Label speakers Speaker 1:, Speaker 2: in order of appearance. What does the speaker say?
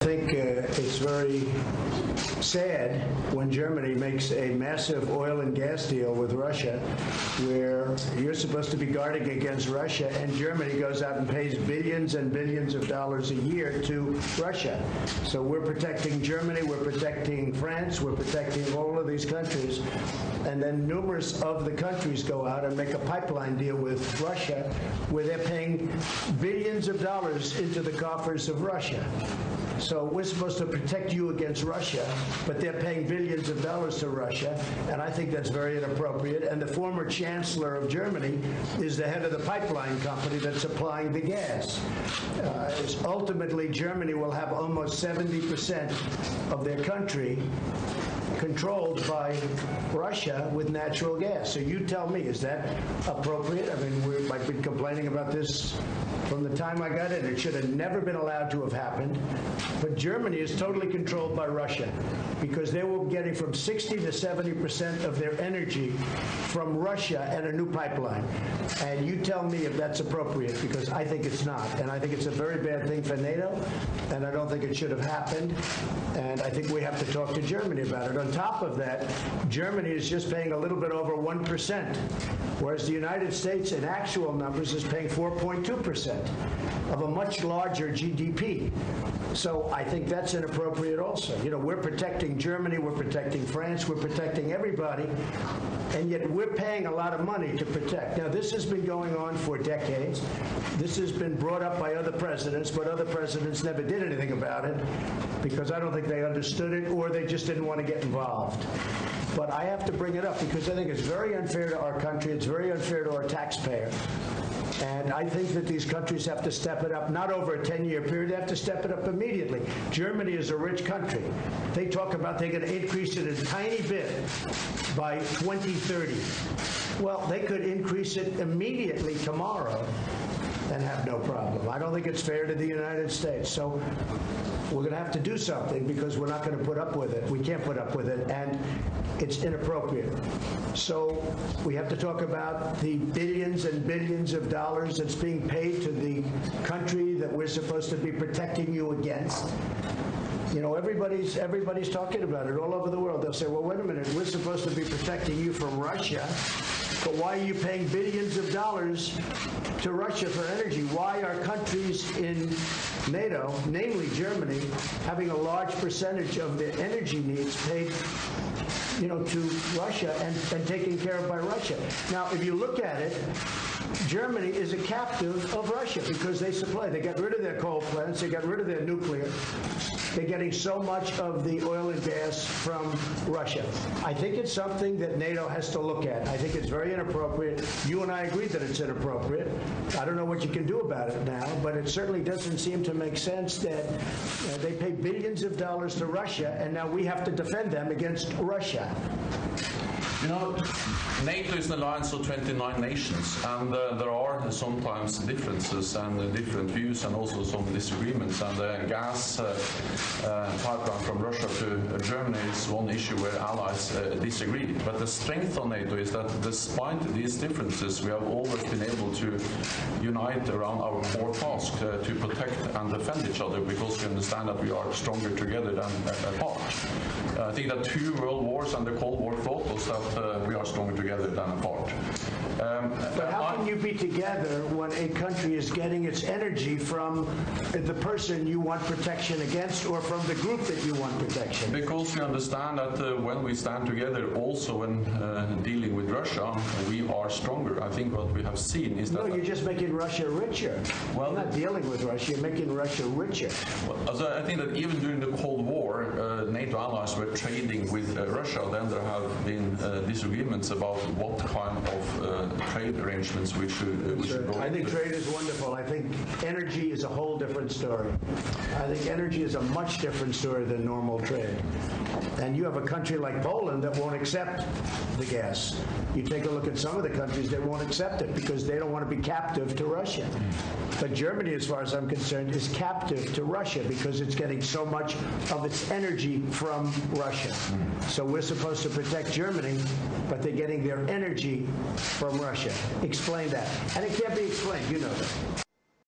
Speaker 1: I think it's very sad when Germany makes a massive oil and gas deal with Russia, where you're supposed to be guarding against Russia, and Germany goes out and pays billions and billions of dollars a year to Russia. So we're protecting Germany, we're protecting France, we're protecting all of these countries, and then numerous of the countries go out and make a pipeline deal with Russia, where they're paying billions of dollars into the coffers of Russia. So we're supposed to protect you against Russia, but they're paying billions of dollars to Russia, and I think that's very inappropriate. And the former chancellor of Germany is the head of the pipeline company that's supplying the gas. Ultimately, Germany will have almost 70% of their country controlled by Russia with natural gas. So you tell me, is that appropriate? I mean, I've been complaining about this from the time I got in. It should have never been allowed to have happened. But Germany is totally controlled by Russia because they were getting from 60 to 70% of their energy from Russia and a new pipeline. And you tell me if that's appropriate, because I think it's not. And I think it's a very bad thing for NATO, and I don't think it should have happened. And I think we have to talk to Germany about it. On top of that, Germany is just paying a little bit over 1%, whereas the United States in actual numbers is paying 4.2% of a much larger GDP. So I think that's inappropriate also. You know, we're protecting Germany, we're protecting France, we're protecting everybody, and yet we're paying a lot of money to protect. Now, this has been going on for decades. This has been brought up by other presidents, but other presidents never did anything about it because I don't think they understood it or they just didn't want to get involved. But I have to bring it up because I think it's very unfair to our country. It's very unfair to our taxpayer. And I think that these countries have to step it up, not over a 10-year period. They have to step it up immediately. Germany is a rich country. They talk about they're going to increase it a tiny bit by 2030. Well, they could increase it immediately tomorrow and have no problem. I don't think it's fair to the United States. So we're going to have to do something because we're not going to put up with it. We can't put up with it, and it's inappropriate. So we have to talk about the billions and billions of dollars that's being paid to the country that we're supposed to be protecting you against. You know, everybody's talking about it all over the world. They'll say, well, wait a minute, we're supposed to be protecting you from Russia, but why are you paying billions of dollars to Russia for energy? Why are countries in NATO, namely Germany, having a large percentage of their energy needs paid, you know, to Russia and taken care of by Russia? Now, if you look at it, Germany is a captive of Russia because they supply. They got rid of their coal plants. They got rid of their nuclear. They're getting so much of the oil and gas from Russia. I think it's something that NATO has to look at. I think it's very inappropriate. You and I agree that it's inappropriate. I don't know what you can do about it now, but it certainly doesn't seem to make sense that they pay billions of dollars to Russia, and now we have to defend them against Russia.
Speaker 2: You know, NATO is an alliance of 29 nations, and there are sometimes differences and different views and also some disagreements. And the gas pipeline from Russia to Germany is one issue where allies disagree. But the strength of NATO is that despite these differences, we have always been able to unite around our core task to protect and defend each other because we understand that we are stronger together than apart. I think that 2 world wars and the Cold War taught us that we are stronger together than apart.
Speaker 1: But how can you be together when a country is getting its energy from the person you want protection against or from the group that you want protection?
Speaker 2: Because we understand that when we stand together, also when dealing with Russia, we are stronger. I think what we have seen is that...
Speaker 1: No, you're just making Russia richer. Well, you're not dealing with Russia, you're making Russia richer.
Speaker 2: Well, so I think that even during the Cold War, NATO allies were trading with Russia. Then there have been disagreements about what kind of trade arrangements we should go
Speaker 1: I think
Speaker 2: into.
Speaker 1: trade is wonderful. I think energy is a whole different story. I think energy is a much different story than normal trade. And you have a country like Poland that won't accept the gas. You take a look at some of the countries that won't accept it because they don't want to be captive to Russia. But Germany, as far as I'm concerned, is captive to Russia because it's getting so much of its energy from Russia. So we're supposed to protect Germany, but they're getting their energy from Russia. Explain that. And it can't be explained, you know that.